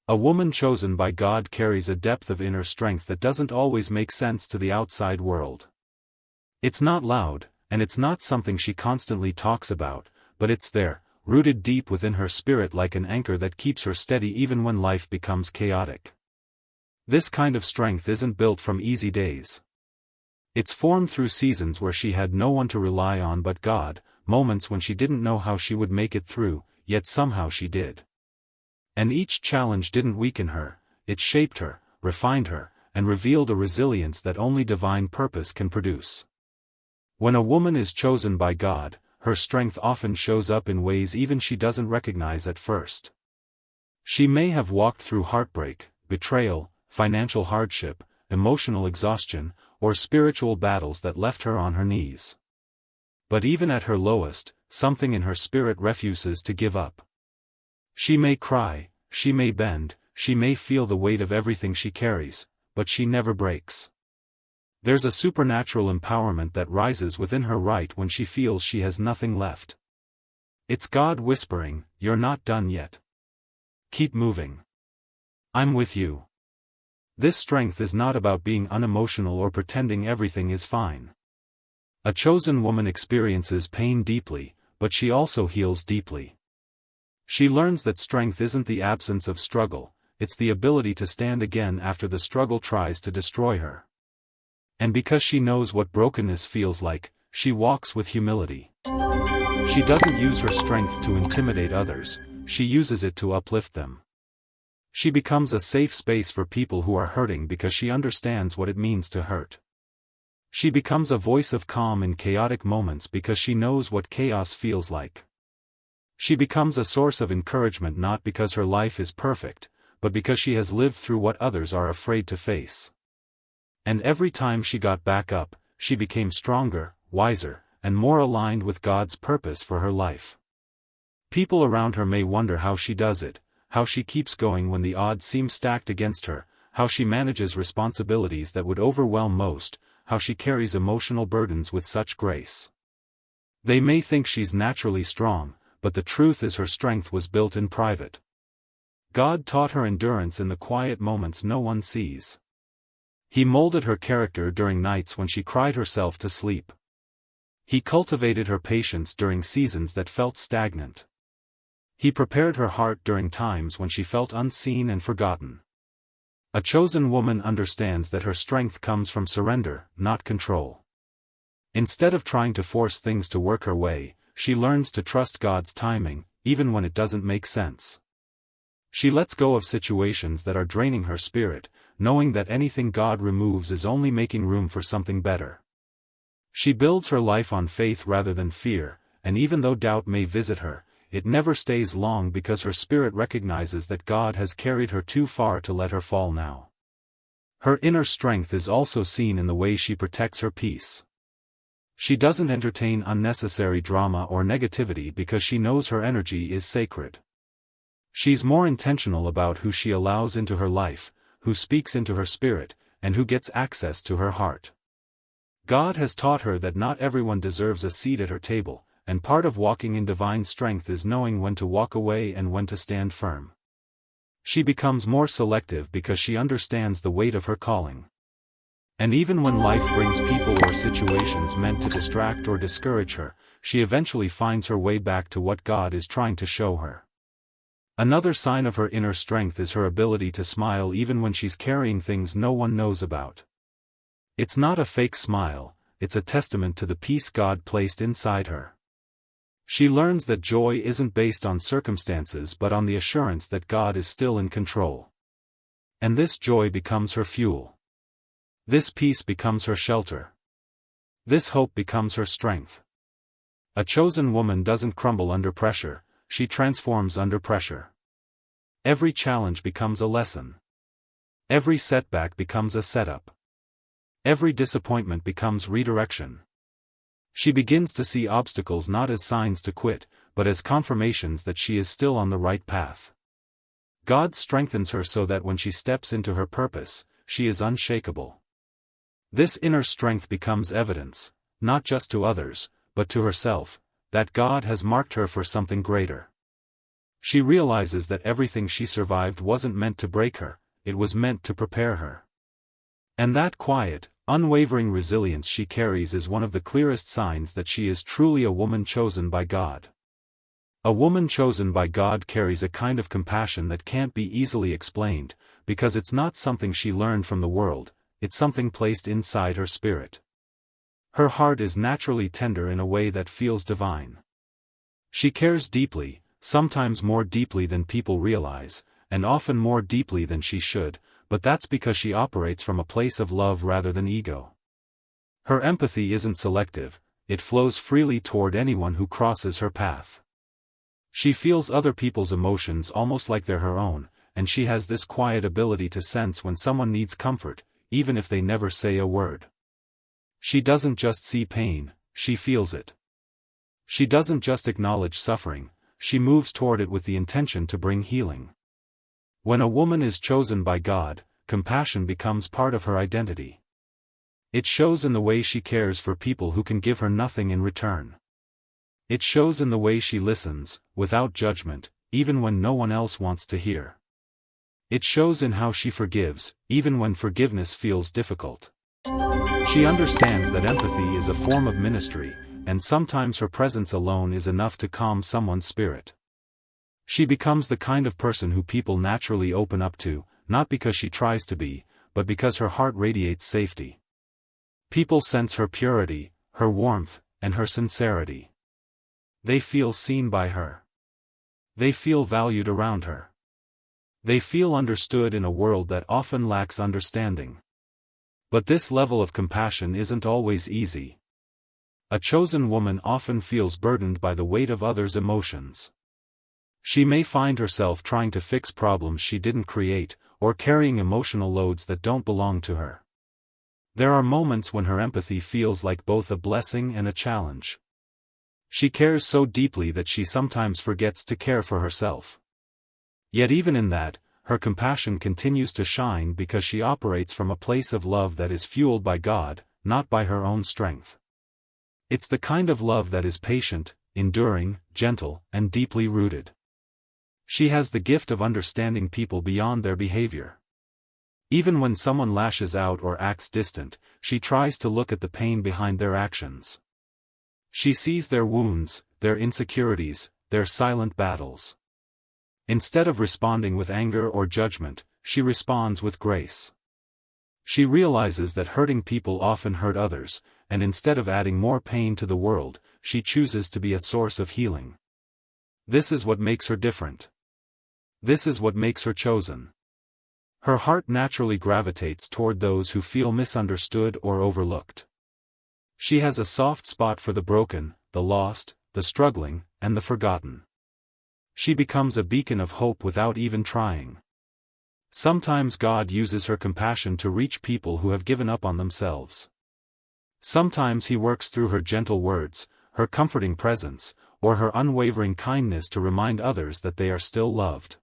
A woman chosen by God carries a depth of inner strength that doesn't always make sense to the outside world. It's not loud, and it's not something she constantly talks about, but it's there, rooted deep within her spirit like an anchor that keeps her steady even when life becomes chaotic. This kind of strength isn't built from easy days. It's formed through seasons where she had no one to rely on but God, moments when she didn't know how she would make it through, yet somehow she did. And each challenge didn't weaken her, it shaped her, refined her, and revealed a resilience that only divine purpose can produce. When a woman is chosen by God, her strength often shows up in ways even she doesn't recognize at first. She may have walked through heartbreak, betrayal, financial hardship, emotional exhaustion, or spiritual battles that left her on her knees. But even at her lowest, something in her spirit refuses to give up. She may cry, she may bend, she may feel the weight of everything she carries, but she never breaks. There's a supernatural empowerment that rises within her right when she feels she has nothing left. It's God whispering, "You're not done yet. Keep moving. I'm with you." This strength is not about being unemotional or pretending everything is fine. A chosen woman experiences pain deeply, but she also heals deeply. She learns that strength isn't the absence of struggle, it's the ability to stand again after the struggle tries to destroy her. And because she knows what brokenness feels like, she walks with humility. She doesn't use her strength to intimidate others, she uses it to uplift them. She becomes a safe space for people who are hurting because she understands what it means to hurt. She becomes a voice of calm in chaotic moments because she knows what chaos feels like. She becomes a source of encouragement not because her life is perfect, but because she has lived through what others are afraid to face. And every time she got back up, she became stronger, wiser, and more aligned with God's purpose for her life. People around her may wonder how she does it, how she keeps going when the odds seem stacked against her, how she manages responsibilities that would overwhelm most, how she carries emotional burdens with such grace. They may think she's naturally strong, but the truth is her strength was built in private. God taught her endurance in the quiet moments no one sees. He molded her character during nights when she cried herself to sleep. He cultivated her patience during seasons that felt stagnant. He prepared her heart during times when she felt unseen and forgotten. A chosen woman understands that her strength comes from surrender, not control. Instead of trying to force things to work her way, she learns to trust God's timing, even when it doesn't make sense. She lets go of situations that are draining her spirit, knowing that anything God removes is only making room for something better. She builds her life on faith rather than fear, and even though doubt may visit her, it never stays long because her spirit recognizes that God has carried her too far to let her fall now. Her inner strength is also seen in the way she protects her peace. She doesn't entertain unnecessary drama or negativity because she knows her energy is sacred. She's more intentional about who she allows into her life, who speaks into her spirit, and who gets access to her heart. God has taught her that not everyone deserves a seat at her table, and part of walking in divine strength is knowing when to walk away and when to stand firm. She becomes more selective because she understands the weight of her calling. And even when life brings people or situations meant to distract or discourage her, she eventually finds her way back to what God is trying to show her. Another sign of her inner strength is her ability to smile even when she's carrying things no one knows about. It's not a fake smile, it's a testament to the peace God placed inside her. She learns that joy isn't based on circumstances but on the assurance that God is still in control. And this joy becomes her fuel. This peace becomes her shelter. This hope becomes her strength. A chosen woman doesn't crumble under pressure, she transforms under pressure. Every challenge becomes a lesson. Every setback becomes a setup. Every disappointment becomes redirection. She begins to see obstacles not as signs to quit, but as confirmations that she is still on the right path. God strengthens her so that when she steps into her purpose, she is unshakable. This inner strength becomes evidence, not just to others, but to herself, that God has marked her for something greater. She realizes that everything she survived wasn't meant to break her, it was meant to prepare her. And that quiet, unwavering resilience she carries is one of the clearest signs that she is truly a woman chosen by God. A woman chosen by God carries a kind of compassion that can't be easily explained, because it's not something she learned from the world, it's something placed inside her spirit. Her heart is naturally tender in a way that feels divine. She cares deeply, sometimes more deeply than people realize, and often more deeply than she should, but that's because she operates from a place of love rather than ego. Her empathy isn't selective, it flows freely toward anyone who crosses her path. She feels other people's emotions almost like they're her own, and she has this quiet ability to sense when someone needs comfort, even if they never say a word. She doesn't just see pain, she feels it. She doesn't just acknowledge suffering, she moves toward it with the intention to bring healing. When a woman is chosen by God, compassion becomes part of her identity. It shows in the way she cares for people who can give her nothing in return. It shows in the way she listens, without judgment, even when no one else wants to hear. It shows in how she forgives, even when forgiveness feels difficult. She understands that empathy is a form of ministry, and sometimes her presence alone is enough to calm someone's spirit. She becomes the kind of person who people naturally open up to, not because she tries to be, but because her heart radiates safety. People sense her purity, her warmth, and her sincerity. They feel seen by her. They feel valued around her. They feel understood in a world that often lacks understanding. But this level of compassion isn't always easy. A chosen woman often feels burdened by the weight of others' emotions. She may find herself trying to fix problems she didn't create, or carrying emotional loads that don't belong to her. There are moments when her empathy feels like both a blessing and a challenge. She cares so deeply that she sometimes forgets to care for herself. Yet even in that, her compassion continues to shine because she operates from a place of love that is fueled by God, not by her own strength. It's the kind of love that is patient, enduring, gentle, and deeply rooted. She has the gift of understanding people beyond their behavior. Even when someone lashes out or acts distant, she tries to look at the pain behind their actions. She sees their wounds, their insecurities, their silent battles. Instead of responding with anger or judgment, she responds with grace. She realizes that hurting people often hurt others, and instead of adding more pain to the world, she chooses to be a source of healing. This is what makes her different. This is what makes her chosen. Her heart naturally gravitates toward those who feel misunderstood or overlooked. She has a soft spot for the broken, the lost, the struggling, and the forgotten. She becomes a beacon of hope without even trying. Sometimes God uses her compassion to reach people who have given up on themselves. Sometimes He works through her gentle words, her comforting presence, or her unwavering kindness to remind others that they are still loved.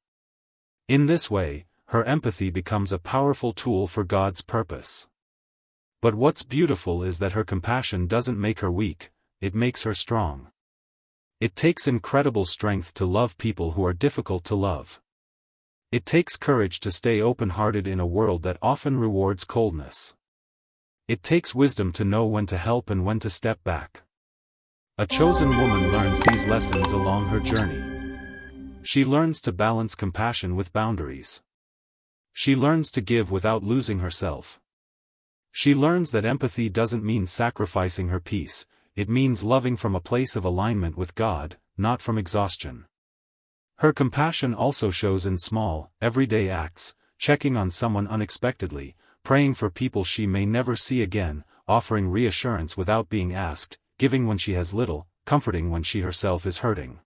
In this way, her empathy becomes a powerful tool for God's purpose. But what's beautiful is that her compassion doesn't make her weak, it makes her strong. It takes incredible strength to love people who are difficult to love. It takes courage to stay open-hearted in a world that often rewards coldness. It takes wisdom to know when to help and when to step back. A chosen woman learns these lessons along her journey. She learns to balance compassion with boundaries. She learns to give without losing herself. She learns that empathy doesn't mean sacrificing her peace, it means loving from a place of alignment with God, not from exhaustion. Her compassion also shows in small, everyday acts, checking on someone unexpectedly, praying for people she may never see again, offering reassurance without being asked, giving when she has little, comforting when she herself is hurting.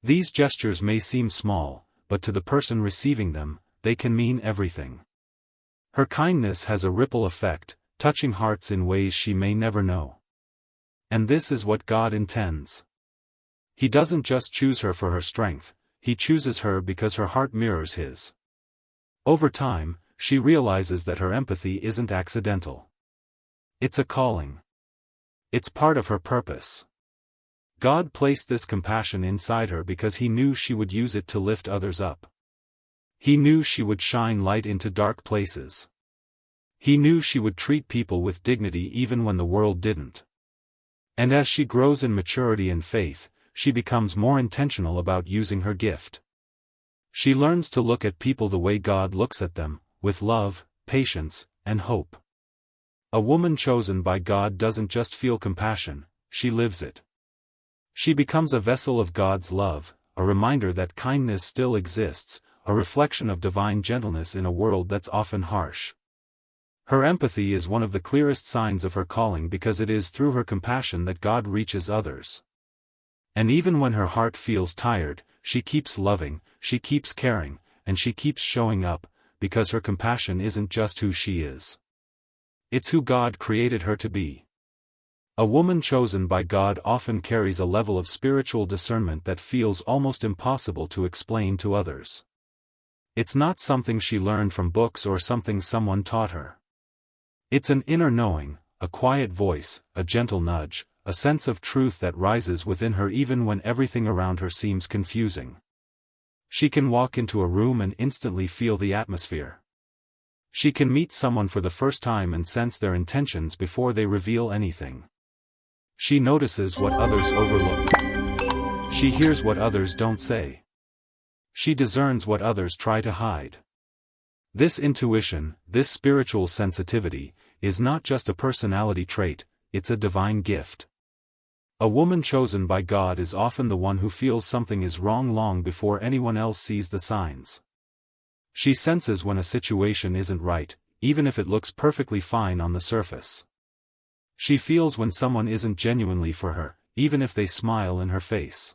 These gestures may seem small, but to the person receiving them, they can mean everything. Her kindness has a ripple effect, touching hearts in ways she may never know. And this is what God intends. He doesn't just choose her for her strength, He chooses her because her heart mirrors His. Over time, she realizes that her empathy isn't accidental. It's a calling. It's part of her purpose. God placed this compassion inside her because he knew she would use it to lift others up. He knew she would shine light into dark places. He knew she would treat people with dignity even when the world didn't. And as she grows in maturity and faith, she becomes more intentional about using her gift. She learns to look at people the way God looks at them, with love, patience, and hope. A woman chosen by God doesn't just feel compassion, she lives it. She becomes a vessel of God's love, a reminder that kindness still exists, a reflection of divine gentleness in a world that's often harsh. Her empathy is one of the clearest signs of her calling because it is through her compassion that God reaches others. And even when her heart feels tired, she keeps loving, she keeps caring, and she keeps showing up, because her compassion isn't just who she is. It's who God created her to be. A woman chosen by God often carries a level of spiritual discernment that feels almost impossible to explain to others. It's not something she learned from books or something someone taught her. It's an inner knowing, a quiet voice, a gentle nudge, a sense of truth that rises within her even when everything around her seems confusing. She can walk into a room and instantly feel the atmosphere. She can meet someone for the first time and sense their intentions before they reveal anything. She notices what others overlook. She hears what others don't say. She discerns what others try to hide. This intuition, this spiritual sensitivity, is not just a personality trait, it's a divine gift. A woman chosen by God is often the one who feels something is wrong long before anyone else sees the signs. She senses when a situation isn't right, even if it looks perfectly fine on the surface. She feels when someone isn't genuinely for her, even if they smile in her face.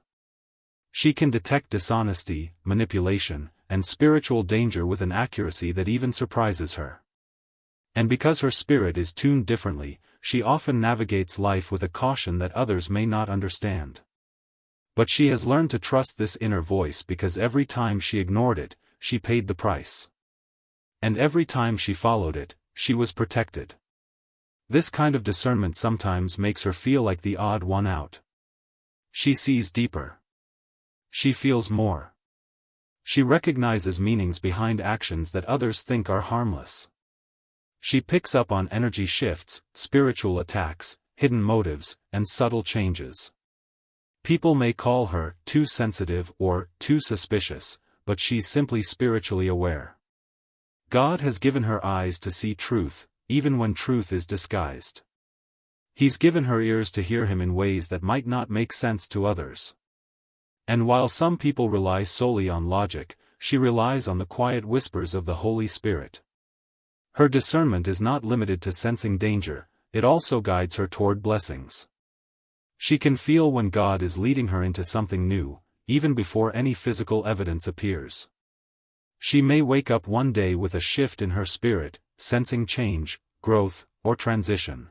She can detect dishonesty, manipulation, and spiritual danger with an accuracy that even surprises her. And because her spirit is tuned differently, she often navigates life with a caution that others may not understand. But she has learned to trust this inner voice because every time she ignored it, she paid the price. And every time she followed it, she was protected. This kind of discernment sometimes makes her feel like the odd one out. She sees deeper. She feels more. She recognizes meanings behind actions that others think are harmless. She picks up on energy shifts, spiritual attacks, hidden motives, and subtle changes. People may call her too sensitive or too suspicious, but she's simply spiritually aware. God has given her eyes to see truth, even when truth is disguised. He's given her ears to hear him in ways that might not make sense to others. And while some people rely solely on logic, she relies on the quiet whispers of the Holy Spirit. Her discernment is not limited to sensing danger, it also guides her toward blessings. She can feel when God is leading her into something new, even before any physical evidence appears. She may wake up one day with a shift in her spirit, sensing change, growth, or transition.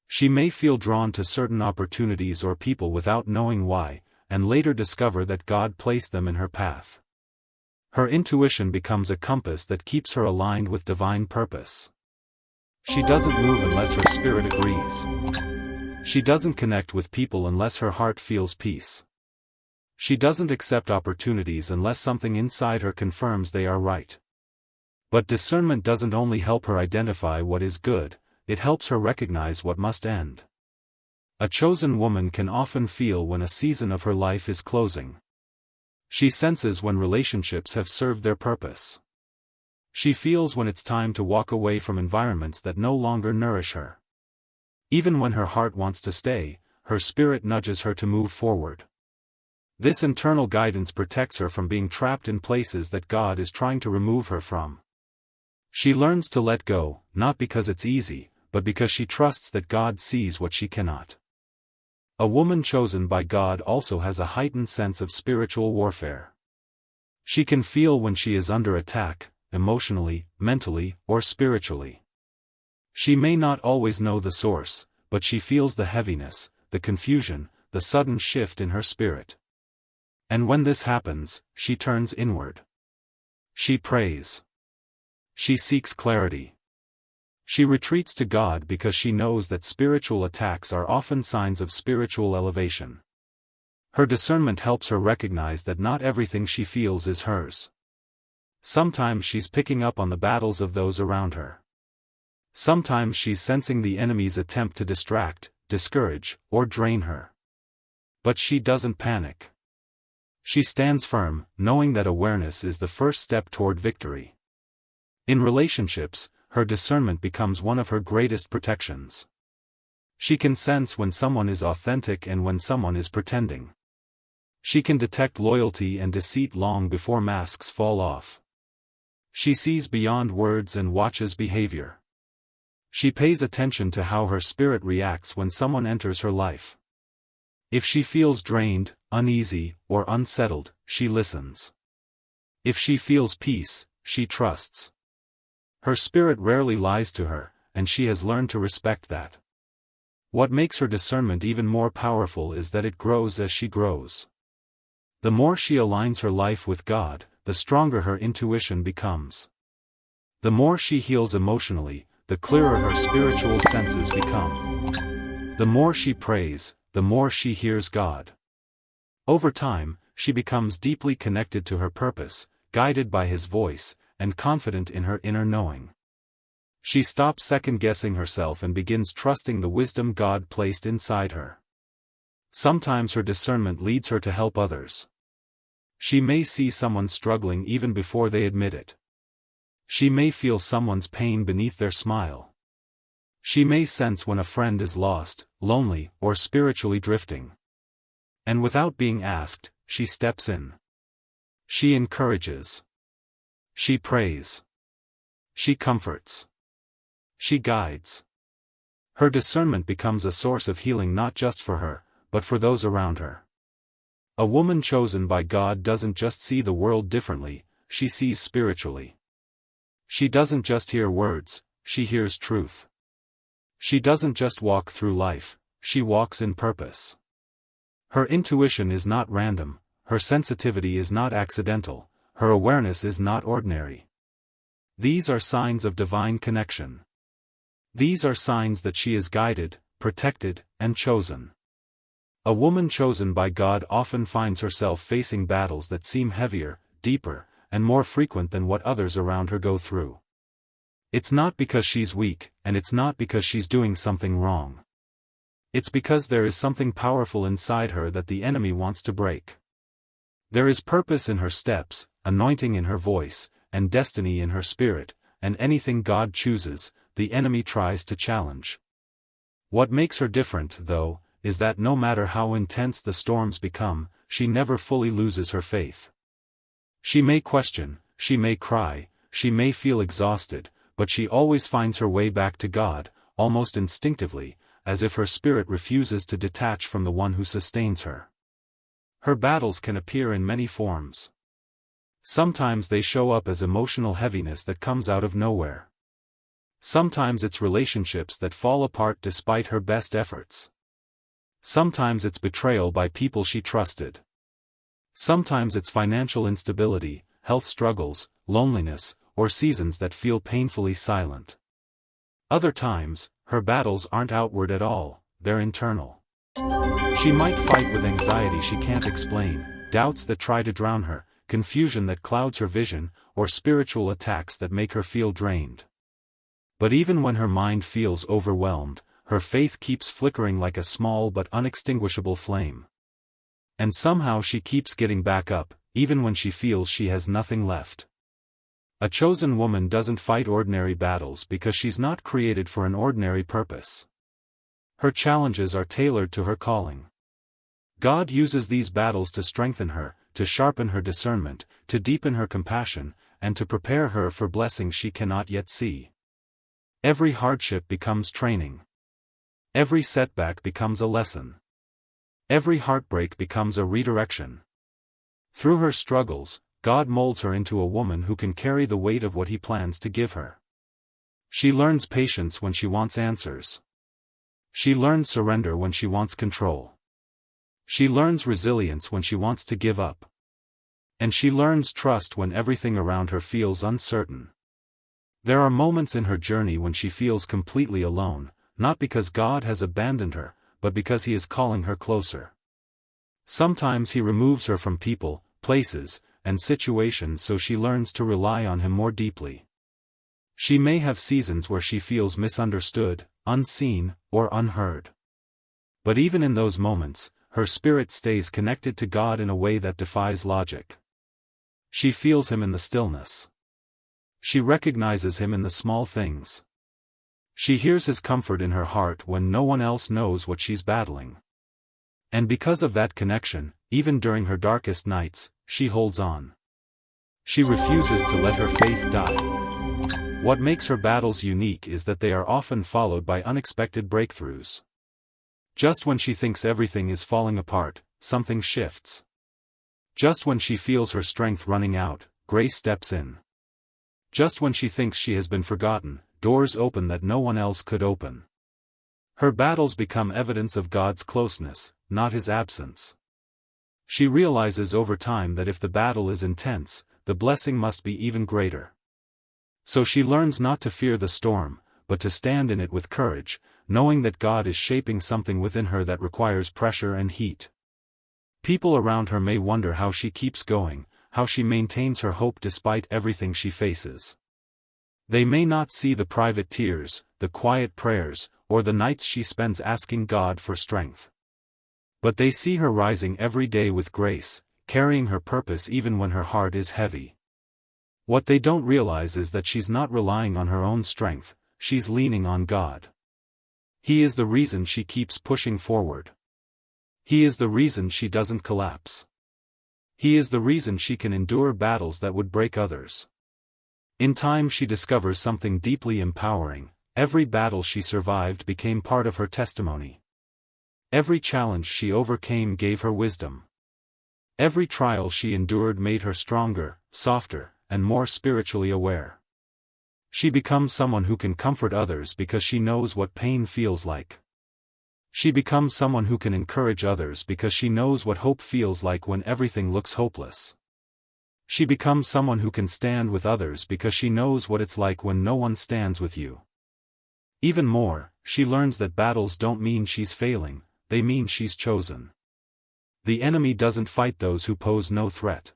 She may feel drawn to certain opportunities or people without knowing why, and later discover that God placed them in her path. Her intuition becomes a compass that keeps her aligned with divine purpose. She doesn't move unless her spirit agrees. She doesn't connect with people unless her heart feels peace. She doesn't accept opportunities unless something inside her confirms they are right. But discernment doesn't only help her identify what is good, it helps her recognize what must end. A chosen woman can often feel when a season of her life is closing. She senses when relationships have served their purpose. She feels when it's time to walk away from environments that no longer nourish her. Even when her heart wants to stay, her spirit nudges her to move forward. This internal guidance protects her from being trapped in places that God is trying to remove her from. She learns to let go, not because it's easy, but because she trusts that God sees what she cannot. A woman chosen by God also has a heightened sense of spiritual warfare. She can feel when she is under attack, emotionally, mentally, or spiritually. She may not always know the source, but she feels the heaviness, the confusion, the sudden shift in her spirit. And when this happens, she turns inward. She prays. She seeks clarity. She retreats to God because she knows that spiritual attacks are often signs of spiritual elevation. Her discernment helps her recognize that not everything she feels is hers. Sometimes she's picking up on the battles of those around her. Sometimes she's sensing the enemy's attempt to distract, discourage, or drain her. But she doesn't panic. She stands firm, knowing that awareness is the first step toward victory. In relationships, her discernment becomes one of her greatest protections. She can sense when someone is authentic and when someone is pretending. She can detect loyalty and deceit long before masks fall off. She sees beyond words and watches behavior. She pays attention to how her spirit reacts when someone enters her life. If she feels drained, uneasy, or unsettled, she listens. If she feels peace, she trusts. Her spirit rarely lies to her, and she has learned to respect that. What makes her discernment even more powerful is that it grows as she grows. The more she aligns her life with God, the stronger her intuition becomes. The more she heals emotionally, the clearer her spiritual senses become. The more she prays, the more she hears God. Over time, she becomes deeply connected to her purpose, guided by His voice, and confident in her inner knowing. She stops second-guessing herself and begins trusting the wisdom God placed inside her. Sometimes her discernment leads her to help others. She may see someone struggling even before they admit it. She may feel someone's pain beneath their smile. She may sense when a friend is lost, lonely, or spiritually drifting. And without being asked, she steps in. She encourages. She prays. She comforts. She guides. Her discernment becomes a source of healing not just for her, but for those around her. A woman chosen by God doesn't just see the world differently, she sees spiritually. She doesn't just hear words, she hears truth. She doesn't just walk through life, she walks in purpose. Her intuition is not random, her sensitivity is not accidental, her awareness is not ordinary. These are signs of divine connection. These are signs that she is guided, protected, and chosen. A woman chosen by God often finds herself facing battles that seem heavier, deeper, and more frequent than what others around her go through. It's not because she's weak, and it's not because she's doing something wrong. It's because there is something powerful inside her that the enemy wants to break. There is purpose in her steps, anointing in her voice, and destiny in her spirit, and anything God chooses, the enemy tries to challenge. What makes her different, though, is that no matter how intense the storms become, she never fully loses her faith. She may question, she may cry, she may feel exhausted, but she always finds her way back to God, almost instinctively, as if her spirit refuses to detach from the one who sustains her. Her battles can appear in many forms. Sometimes they show up as emotional heaviness that comes out of nowhere. Sometimes it's relationships that fall apart despite her best efforts. Sometimes it's betrayal by people she trusted. Sometimes it's financial instability, health struggles, loneliness, or seasons that feel painfully silent. Other times, her battles aren't outward at all, they're internal. She might fight with anxiety she can't explain, doubts that try to drown her, confusion that clouds her vision, or spiritual attacks that make her feel drained. But even when her mind feels overwhelmed, her faith keeps flickering like a small but unextinguishable flame. And somehow she keeps getting back up, even when she feels she has nothing left. A chosen woman doesn't fight ordinary battles because she's not created for an ordinary purpose. Her challenges are tailored to her calling. God uses these battles to strengthen her, to sharpen her discernment, to deepen her compassion, and to prepare her for blessings she cannot yet see. Every hardship becomes training. Every setback becomes a lesson. Every heartbreak becomes a redirection. Through her struggles, God molds her into a woman who can carry the weight of what He plans to give her. She learns patience when she wants answers. She learns surrender when she wants control. She learns resilience when she wants to give up. And she learns trust when everything around her feels uncertain. There are moments in her journey when she feels completely alone, not because God has abandoned her, but because He is calling her closer. Sometimes he removes her from people, places, and situations so she learns to rely on him more deeply. She may have seasons where she feels misunderstood, unseen, or unheard. But even in those moments, her spirit stays connected to God in a way that defies logic. She feels him in the stillness. She recognizes him in the small things. She hears his comfort in her heart when no one else knows what she's battling. And because of that connection, even during her darkest nights, she holds on. She refuses to let her faith die. What makes her battles unique is that they are often followed by unexpected breakthroughs. Just when she thinks everything is falling apart, something shifts. Just when she feels her strength running out, grace steps in. Just when she thinks she has been forgotten, doors open that no one else could open. Her battles become evidence of God's closeness, not his absence. She realizes over time that if the battle is intense, the blessing must be even greater. So she learns not to fear the storm, but to stand in it with courage, knowing that God is shaping something within her that requires pressure and heat. People around her may wonder how she keeps going, how she maintains her hope despite everything she faces. They may not see the private tears, the quiet prayers, or the nights she spends asking God for strength. But they see her rising every day with grace, carrying her purpose even when her heart is heavy. What they don't realize is that she's not relying on her own strength, she's leaning on God. He is the reason she keeps pushing forward. He is the reason she doesn't collapse. He is the reason she can endure battles that would break others. In time she discovers something deeply empowering. Every battle she survived became part of her testimony. Every challenge she overcame gave her wisdom. Every trial she endured made her stronger, softer, and more spiritually aware. She becomes someone who can comfort others because she knows what pain feels like. She becomes someone who can encourage others because she knows what hope feels like when everything looks hopeless. She becomes someone who can stand with others because she knows what it's like when no one stands with you. Even more, she learns that battles don't mean she's failing, they mean she's chosen. The enemy doesn't fight those who pose no threat.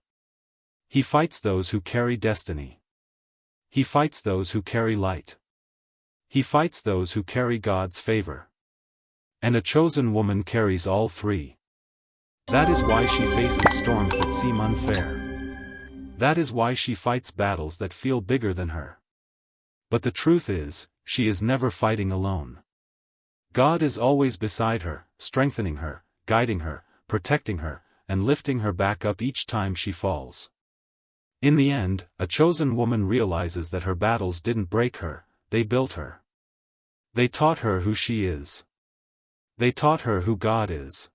He fights those who carry destiny. He fights those who carry light. He fights those who carry God's favor. And a chosen woman carries all three. That is why she faces storms that seem unfair. That is why she fights battles that feel bigger than her. But the truth is, she is never fighting alone. God is always beside her, strengthening her, guiding her, protecting her, and lifting her back up each time she falls. In the end, a chosen woman realizes that her battles didn't break her, they built her. They taught her who she is. They taught her who God is.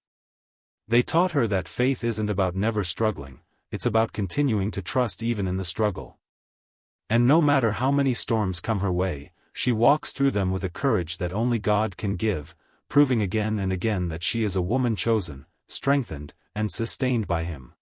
They taught her that faith isn't about never struggling, it's about continuing to trust even in the struggle. And no matter how many storms come her way, she walks through them with a courage that only God can give, proving again and again that she is a woman chosen, strengthened, and sustained by Him.